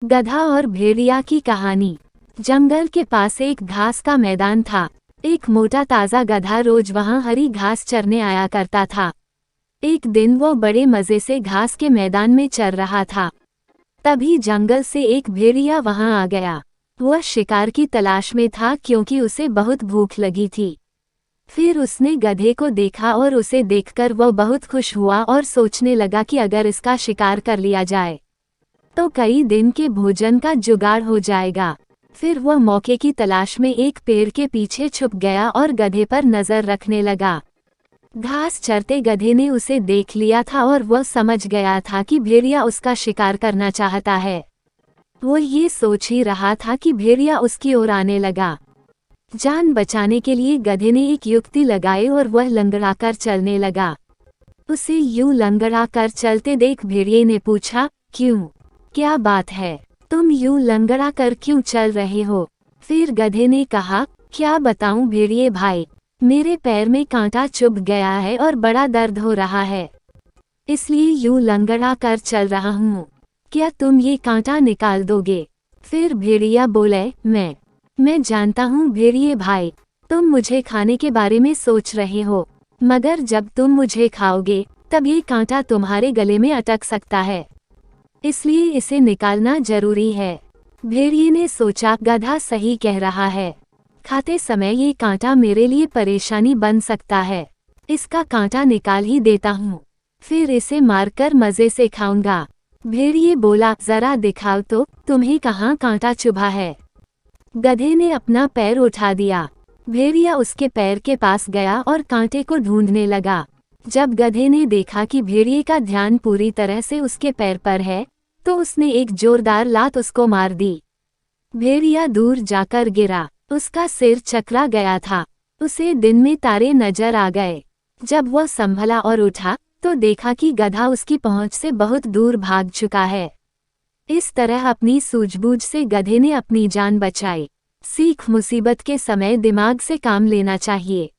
गधा और भेड़िया की कहानी। जंगल के पास एक घास का मैदान था। एक मोटा ताज़ा गधा रोज वहां हरी घास चरने आया करता था। एक दिन वो बड़े मज़े से घास के मैदान में चर रहा था। तभी जंगल से एक भेड़िया वहां आ गया। वह शिकार की तलाश में था क्योंकि उसे बहुत भूख लगी थी। फिर उसने गधे को देखा और उसे देखकर वह बहुत खुश हुआ और सोचने लगा कि अगर इसका शिकार कर लिया जाए तो कई दिन के भोजन का जुगाड़ हो जाएगा। फिर वह मौके की तलाश में एक पेड़ के पीछे छुप गया और गधे पर नजर रखने लगा। घास चरते गधे ने उसे देख लिया था और वह समझ गया था कि भेड़िया उसका शिकार करना चाहता है। वो ये सोच ही रहा था कि भेड़िया उसकी ओर आने लगा। जान बचाने के लिए गधे ने एक युक्ति लगाई और वह लंगड़ाकर चलने लगा। उसे यूं लंगड़ाकर चलते देख भेड़िए ने पूछा, क्यों, क्या बात है, तुम यूं लंगड़ा कर क्यों चल रहे हो? फिर गधे ने कहा, क्या बताऊं भेड़िए भाई, मेरे पैर में कांटा चुभ गया है और बड़ा दर्द हो रहा है, इसलिए यूं लंगड़ा कर चल रहा हूँ। क्या तुम ये कांटा निकाल दोगे? फिर भेड़िया बोले, मैं जानता हूँ भेड़िए भाई, तुम मुझे खाने के बारे में सोच रहे हो, मगर जब तुम मुझे खाओगे तब ये कांटा तुम्हारे गले में अटक सकता है, इसलिए इसे निकालना जरूरी है। भेड़िए ने सोचा, गधा सही कह रहा है, खाते समय ये कांटा मेरे लिए परेशानी बन सकता है, इसका कांटा निकाल ही देता हूँ, फिर इसे मारकर मज़े से खाऊंगा। भेड़िए बोला, जरा दिखाओ तो, तुम्हें कहाँ कांटा चुभा है? गधे ने अपना पैर उठा दिया। भेड़िया उसके पैर के पास गया और कांटे को ढूंढने लगा। जब गधे ने देखा कि भेड़िए का ध्यान पूरी तरह से उसके पैर पर है, तो उसने एक जोरदार लात उसको मार दी। भेड़िया दूर जाकर गिरा, उसका सिर चकरा गया था। उसे दिन में तारे नजर आ गए। जब वह संभला और उठा तो देखा कि गधा उसकी पहुंच से बहुत दूर भाग चुका है। इस तरह अपनी सूझबूझ से गधे ने अपनी जान बचाई। सीख, मुसीबत के समय दिमाग से काम लेना चाहिए।